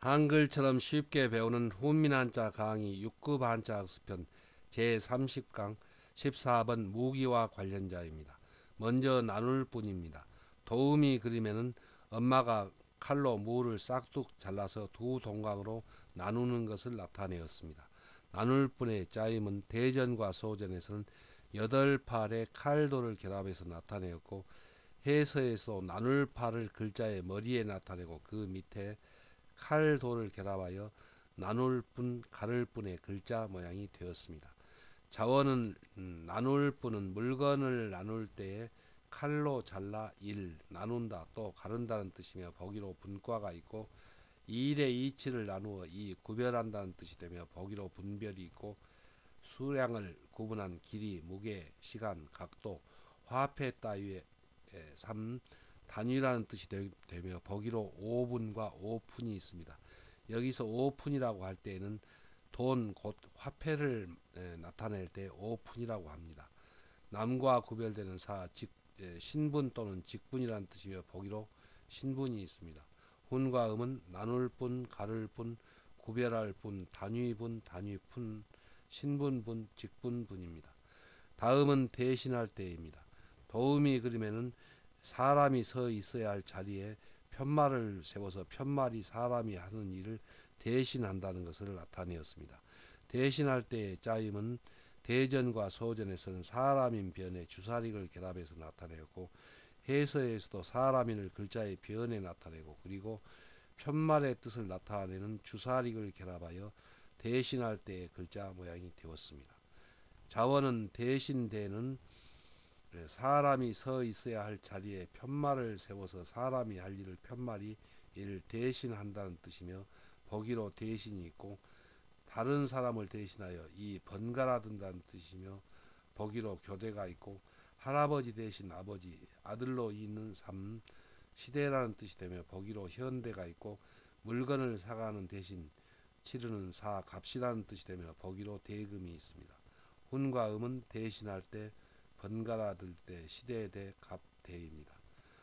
한글처럼 쉽게 배우는 훈민한자 강의 6급 한자 학습편 제30강 14번 무기와 관련자입니다. 먼저 나눌 뿐입니다. 도우미 그림에는 엄마가 칼로 무를 싹둑 잘라서 두 동강으로 나누는 것을 나타내었습니다. 나눌 뿐의 짜임은 대전과 소전에서는 8팔의 칼도를 결합해서 나타내었고, 해서에서 나눌 팔을 글자의 머리에 나타내고 그 밑에 칼도를 결합하여 나눌 뿐 가를 뿐의 글자 모양이 되었습니다. 자원은 나눌 뿐은 물건을 나눌 때에 칼로 잘라 일, 나눈다, 또 가른다는 뜻이며 보기로 분과가 있고, 일의 이치를 나누어 이 구별한다는 뜻이 되며 보기로 분별이 있고, 수량을 구분한 길이, 무게, 시간, 각도, 화폐 따위의 3 단위라는 뜻이 되며 보기로 5분과 5푼이 있습니다. 여기서 5푼이라고 할 때에는 돈, 곧 화폐를 나타낼 때 5푼이라고 합니다. 남과 구별되는 사, 즉 신분 또는 직분이라는 뜻이며 보기로 신분이 있습니다. 훈과 음은 나눌 뿐, 가를 뿐, 구별할 뿐, 단위분, 단위푼, 신분분, 직분분입니다. 다음은 대신할 때입니다. 도우미 그림에는 사람이 서 있어야 할 자리에 편말을 세워서 편말이 사람이 하는 일을 대신한다는 것을 나타내었습니다. 대신할 때의 짜임은 대전과 소전에서는 사람인 변에 주사릭을 결합해서 나타내었고, 해서에서도 사람인을 글자의 변에 나타내고, 그리고 편말의 뜻을 나타내는 주사릭을 결합하여 대신할 때의 글자 모양이 되었습니다. 자원은 대신되는 사람이 서 있어야 할 자리에 편말을 세워서 사람이 할 일을 편말이 이를 대신한다는 뜻이며 보기로 대신이 있고, 다른 사람을 대신하여 이 번갈아 든다는 뜻이며 보기로 교대가 있고, 할아버지 대신 아버지, 아들로 있는 삶, 시대라는 뜻이 되며 보기로 현대가 있고, 물건을 사가는 대신 치르는 사, 값이라는 뜻이 되며 보기로 대금이 있습니다. 훈과 음은 대신할 때, 번갈아 들 때, 시대에 대, 갑, 대입니다.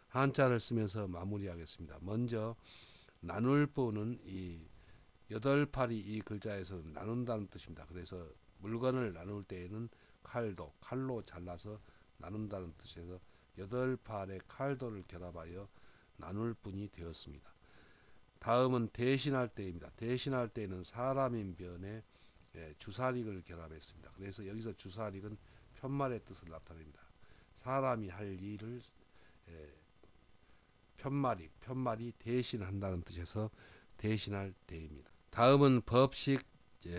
한자를 쓰면서 마무리하겠습니다. 먼저 나눌 뿐은 이 8팔이 이 글자에서 나눈다는 뜻입니다. 그래서 물건을 나눌 때에는 칼로 잘라서 나눈다는 뜻에서 8팔의 칼도를 결합하여 나눌 뿐이 되었습니다. 다음은 대신할 때입니다. 대신할 때는 사람인 변에 주사릭을 결합했습니다. 그래서 여기서 주사릭은 편말의 뜻을 나타냅니다. 사람이 할 일을 편말이 대신한다는 뜻에서 대신할 때입니다. 다음은 법식,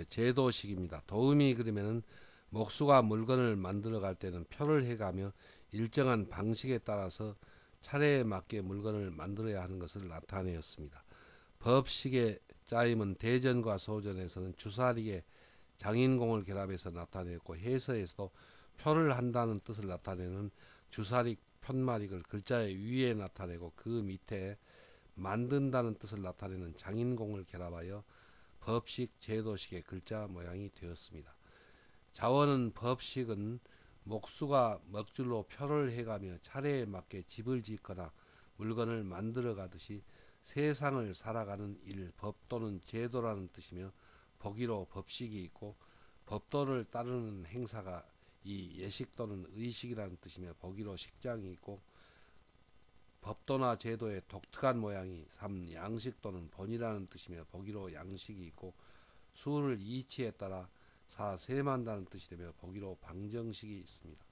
제도식입니다. 도우미 그림에는 목수가 물건을 만들어 갈 때는 표를 해가며 일정한 방식에 따라서 차례에 맞게 물건을 만들어야 하는 것을 나타내었습니다. 법식의 짜임은 대전과 소전에서는 주사릭의 장인공을 결합해서 나타냈고, 해서에서도 표를 한다는 뜻을 나타내는 주사릭 편말익을 글자의 위에 나타내고 그 밑에 만든다는 뜻을 나타내는 장인공을 결합하여 법식, 제도식의 글자 모양이 되었습니다. 자원은 법식은 목수가 먹줄로 표를 해가며 차례에 맞게 집을 짓거나 물건을 만들어 가듯이 세상을 살아가는 일, 법 또는 제도라는 뜻이며 보기로 법식이 있고, 법도를 따르는 행사가 이 예식 또는 의식이라는 뜻이며 보기로 식장이 있고, 법도나 제도의 독특한 모양이 3 양식 또는 본이라는 뜻이며 보기로 양식이 있고, 수를 이치에 따라 4 세만다는 뜻이 되며 보기로 방정식이 있습니다.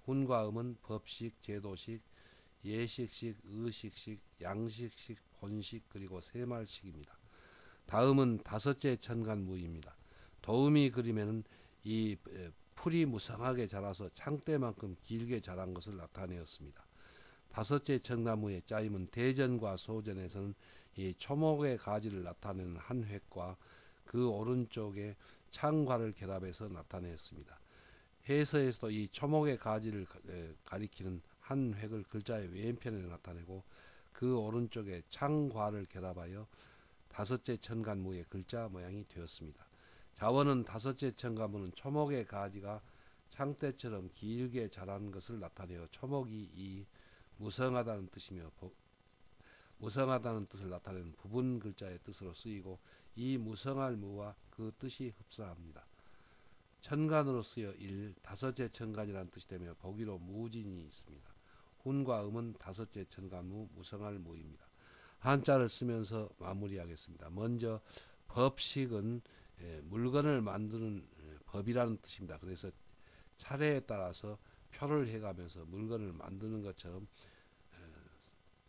훈과 음은 법식, 제도식, 예식식, 의식식, 양식식, 본식, 그리고 세말식입니다. 다음은 다섯째 천간무입니다. 도우미 그림에는 이 풀이 무성하게 자라서 창대만큼 길게 자란 것을 나타내었습니다. 다섯째 천간무의 짜임은 대전과 소전에서는 이 초목의 가지를 나타내는 한 획과 그 오른쪽에 창과를 결합해서 나타내었습니다. 해서에서도 이 초목의 가지를 가리키는 한 획을 글자의 왼편에 나타내고 그 오른쪽에 창과를 결합하여 다섯째 천간무의 글자 모양이 되었습니다. 자원은 다섯째 천간무는 초목의 가지가 창대처럼 길게 자란 것을 나타내어 초목이 이 무성하다는 뜻이며 무성하다는 뜻을 나타내는 부분 글자의 뜻으로 쓰이고 이 무성할 무와 그 뜻이 흡사합니다. 천간으로 쓰여 일, 다섯째 천간이라는 뜻이 되며 보기로 무진이 있습니다. 훈과 음은 다섯째 천간무, 무성할 무입니다. 한자를 쓰면서 마무리하겠습니다. 먼저 법식은 물건을 만드는 법이라는 뜻입니다. 그래서 차례에 따라서 표를 해가면서 물건을 만드는 것처럼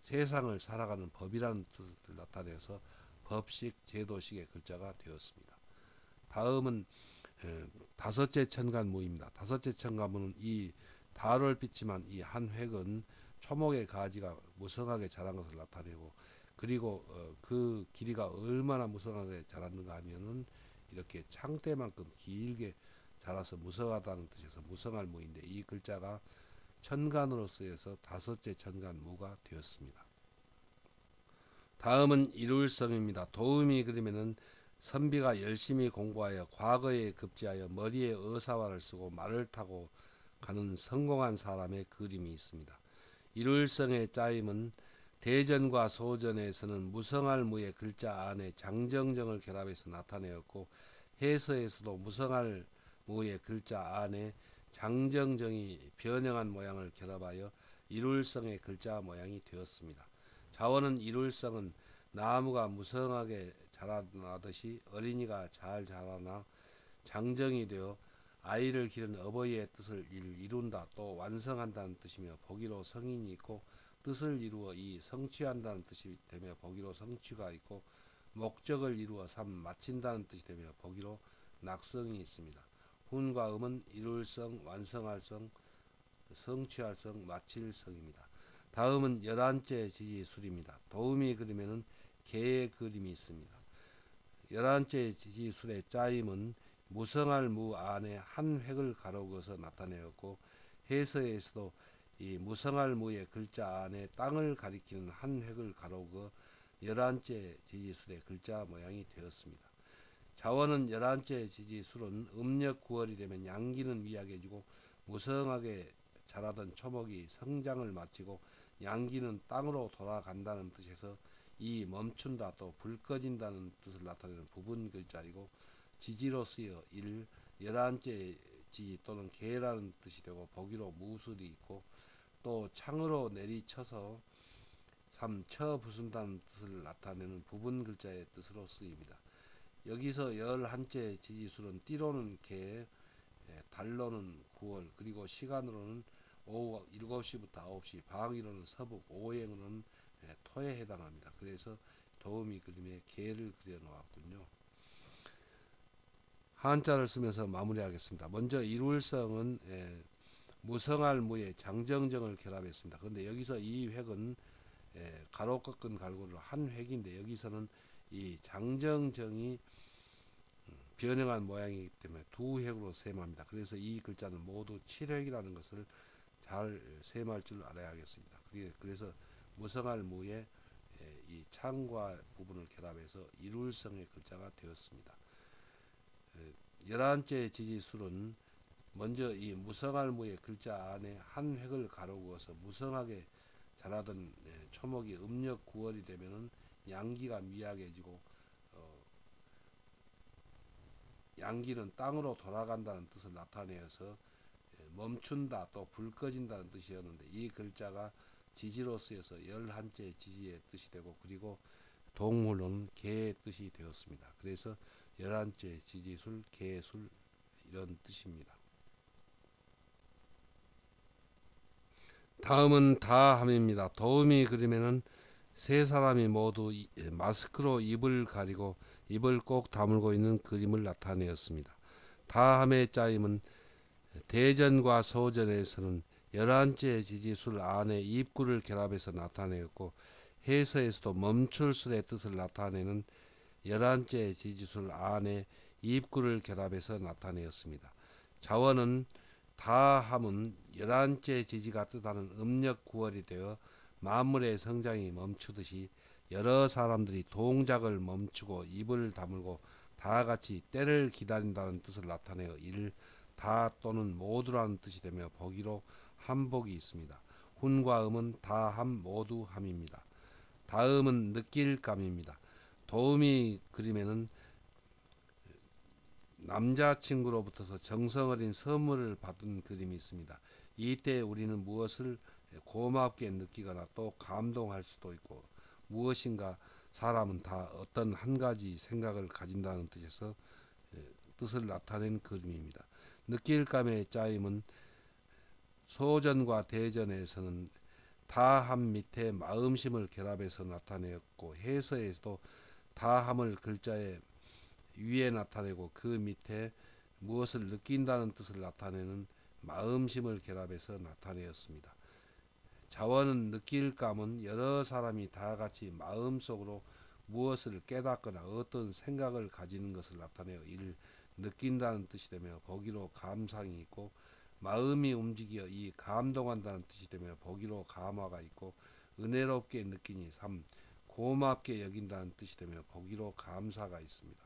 세상을 살아가는 법이라는 뜻을 나타내서 법식, 제도식의 글자가 되었습니다. 다음은 다섯째 천간무입니다. 다섯째 천간무는 이 달을 빚지만 이 한 획은 초목의 가지가 무성하게 자란 것을 나타내고 그리고 그 길이가 얼마나 무성하게 자랐는가 하면은 이렇게 창대만큼 길게 자라서 무성하다는 뜻에서 무성할 무인데 이 글자가 천간으로 쓰여서 다섯째 천간무가 되었습니다. 다음은 일울성입니다. 도움이 그리면은 선비가 열심히 공부하여 과거에 급제하여 머리에 의사화를 쓰고 말을 타고 가는 성공한 사람의 그림이 있습니다. 일울성의 짜임은 대전과 소전에서는 무성할 무의 글자 안에 장정정을 결합해서 나타내었고 해서에서도 무성할 무의 글자 안에 장정정이 변형한 모양을 결합하여 일울성의 글자 모양이 되었습니다. 자원은 일울성은 나무가 무성하게 자라나듯이 어린이가 잘 자라나 장정이 되어 아이를 기른 어버이의 뜻을 이룬다 또 완성한다는 뜻이며 보기로 성인이 있고 뜻을 이루어 이 성취한다는 뜻이 되며 보기로 성취가 있고 목적을 이루어 삼 마친다는 뜻이 되며 보기로 낙성이 있습니다. 훈과 음은 이룰성, 완성할 성, 성취할 성, 마칠 성입니다. 다음은 11째 지지술입니다. 도움이 그리면은 개의 그림이 있습니다. 11째 지지술의 짜임은 무성할 무 안에 한 획을 가로그어서 나타내었고 해서에서도 이 무성할 무의 글자 안에 땅을 가리키는 한 획을 가로그어 11째 지지술의 글자 모양이 되었습니다. 자원은 11째 지지술은 음력 9월이 되면 양기는 미약해지고 무성하게 자라던 초목이 성장을 마치고 양기는 땅으로 돌아간다는 뜻에서 이 멈춘다 또 불 꺼진다는 뜻을 나타내는 부분 글자이고 지지로 쓰여 11째 지 또는 개라는 뜻이 되고 보기로 무술이 있고 또 창으로 내리쳐서 3. 쳐 부순다는 뜻을 나타내는 부분 글자의 뜻으로 쓰입니다. 여기서 11째 지지술은 띠로는 개, 달로는 9월 그리고 시간으로는 오후 7시부터 9시 방위로는 서북 오행으로는 토에 해당합니다. 그래서 도우미 그림에 개를 그려 놓았군요. 한자를 쓰면서 마무리하겠습니다. 먼저 일울성은 무성할 무에 장정정을 결합했습니다. 그런데 여기서 이 획은 가로 꺾은 갈고리로 한 획인데 여기서는 이 장정정이 변형한 모양이기 때문에 두 획으로 셈합니다. 그래서 이 글자는 모두 7획이라는 것을 잘 셈할 줄 알아야겠습니다. 그래서 무성할 무에 이 창과 부분을 결합해서 일울성의 글자가 되었습니다. 11째 지지술은 먼저 이 무성할 무의 글자 안에 한 획을 가로그어서 무성하게 자라던 초목이 음력 9월이 되면은 양기가 미약해지고 양기는 땅으로 돌아간다는 뜻을 나타내어서 멈춘다 또 불 꺼진다는 뜻이었는데 이 글자가 지지로 쓰여서 11째 지지의 뜻이 되고 그리고 동물로는 개의 뜻이 되었습니다. 그래서 11째 지지술, 개술 이런 뜻입니다. 다음은 다함입니다. 도움이 그림에는 세 사람이 모두 마스크로 입을 가리고 입을 꼭 다물고 있는 그림을 나타내었습니다. 다함의 짜임은 대전과 소전에서는 11째 지지술 안에 입구를 결합해서 나타내었고 해서에서도 멈출술의 뜻을 나타내는 11째 지지술 안에 입구를 결합해서 나타내었습니다. 자원은 다함은 11째 지지가 뜻하는 음력 9월이 되어 만물의 성장이 멈추듯이 여러 사람들이 동작을 멈추고 입을 다물고 다같이 때를 기다린다는 뜻을 나타내어 이를 다 또는 모두라는 뜻이 되며 보기로 한복이 있습니다. 훈과 음은 다함 모두 함입니다. 다음은 느낄감입니다. 도우미 그림에는 남자친구로부터서 정성어린 선물을 받은 그림이 있습니다. 이때 우리는 무엇을 고맙게 느끼거나 또 감동할 수도 있고, 무엇인가 사람은 다 어떤 한 가지 생각을 가진다는 뜻에서 뜻을 나타낸 그림입니다. 느낄감의 짜임은 소전과 대전에서는 다함 밑에 마음심을 결합해서 나타내었고, 해서에서도 다함을 글자의 위에 나타내고 그 밑에 무엇을 느낀다는 뜻을 나타내는 마음심을 결합해서 나타내었습니다. 자원은 느낄감은 여러 사람이 다 같이 마음속으로 무엇을 깨닫거나 어떤 생각을 가지는 것을 나타내어 이를 느낀다는 뜻이 되며 보기로 감상이 있고, 마음이 움직여 이 감동한다는 뜻이 되며 보기로 감화가 있고, 은혜롭게 느끼니 3 고맙게 여긴다는 뜻이 되며 보기로 감사가 있습니다.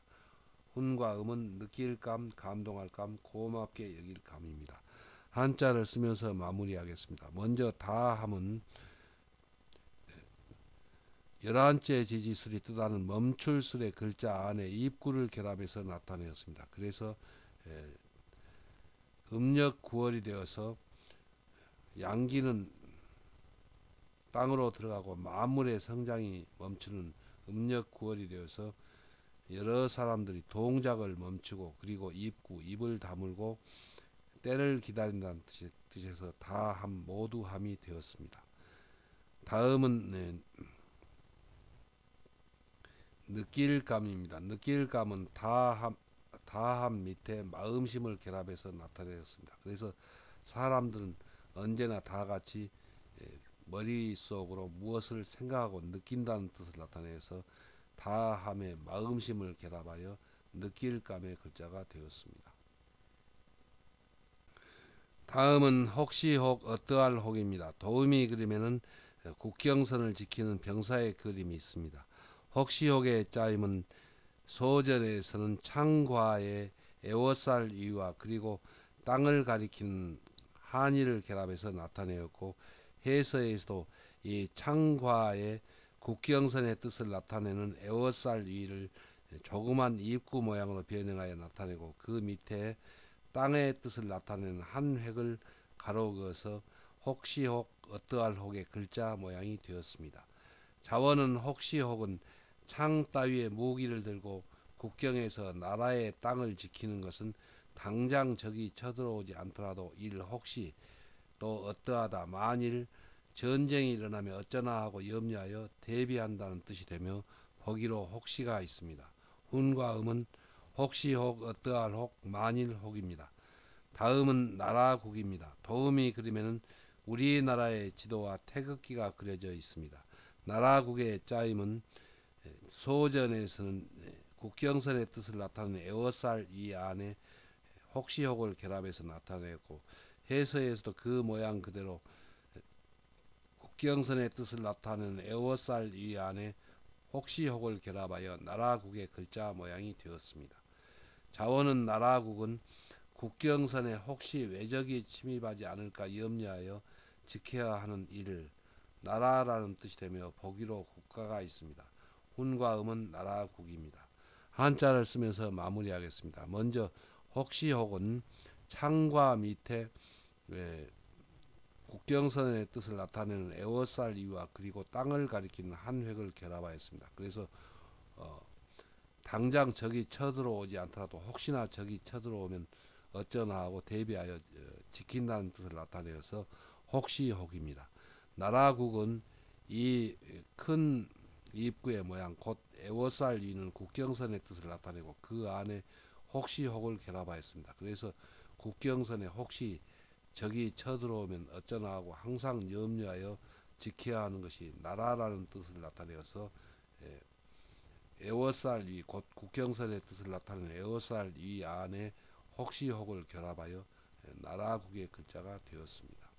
훈과 음은 느낄감, 감동할감, 고맙게 여길감입니다. 한자를 쓰면서 마무리하겠습니다. 먼저 다함은 11째 지지술이 뜻하는 멈출술의 글자 안에 입구를 결합해서 나타내었습니다. 그래서 음력 9월이 되어서 양기는 땅으로 들어가고 만물의 성장이 멈추는 음력 9월이 되어서 여러 사람들이 동작을 멈추고, 그리고 입을 다물고 때를 기다린다는 뜻에서 다함, 모두함이 되었습니다. 다음은 느낄감입니다. 느낄감은 다함 밑에 마음심을 결합해서 나타내었습니다. 그래서 사람들은 언제나 다 같이 머릿속으로 무엇을 생각하고 느낀다는 뜻을 나타내서 다함의 마음심을 결합하여 느낄감의 글자가 되었습니다. 다음은 혹시 혹 어떠할 혹입니다. 도우미 그림에는 국경선을 지키는 병사의 그림이 있습니다. 혹시 혹의 짜임은 소전에서는 창과의 에워쌀 위와 그리고 땅을 가리키는 한의를 결합해서 나타내었고, 해서에서도 이 창과의 국경선의 뜻을 나타내는 에워쌀 위를 조그만 입구 모양으로 변형하여 나타내고, 그 밑에 땅의 뜻을 나타내는 한 획을 가로 그어서 혹시 혹 어떠할 혹의 글자 모양이 되었습니다. 자원은 혹시 혹은 창 따위의 무기를 들고 국경에서 나라의 땅을 지키는 것은 당장 적이 쳐들어오지 않더라도 일 혹시 또 어떠하다 만일 전쟁이 일어나면 어쩌나 하고 염려하여 대비한다는 뜻이 되며 보기로 혹시가 있습니다. 훈과 음은 혹시 혹 어떠할 혹 만일 혹입니다. 다음은 나라국입니다. 도우미 그림에는 우리나라의 지도와 태극기가 그려져 있습니다. 나라국의 짜임은 소전에서는 국경선의 뜻을 나타내는 에워쌀 이 안에 혹시 혹을 결합해서 나타냈고, 해서에서도 그 모양 그대로 국경선의 뜻을 나타내는 에워쌀 이 안에 혹시 혹을 결합하여 나라국의 글자 모양이 되었습니다. 자원은 나라국은 국경선에 혹시 외적이 침입하지 않을까 염려하여 지켜야 하는 일을 나라라는 뜻이 되며 보기로 국가가 있습니다. 훈과 음은 나라국입니다. 한자를 쓰면서 마무리하겠습니다. 먼저 혹시 혹은 창과 밑에 국경선의 뜻을 나타내는 에워쌀 이와 그리고 땅을 가리키는 한 획을 결합하였습니다. 그래서 당장 적이 쳐들어오지 않더라도 혹시나 적이 쳐들어오면 어쩌나 하고 대비하여 지킨다는 뜻을 나타내어서 혹시 혹입니다. 나라국은 이 큰 입구의 모양 곧 에워쌀 위는 국경선의 뜻을 나타내고 그 안에 혹시 혹을 결합하였습니다. 그래서 국경선에 혹시 적이 쳐들어오면 어쩌나 하고 항상 염려하여 지켜야 하는 것이 나라라는 뜻을 나타내어서 에워쌀 위 곧 국경선의 뜻을 나타내는 에워쌀 위 안에 혹시 혹을 결합하여 나라국의 글자가 되었습니다.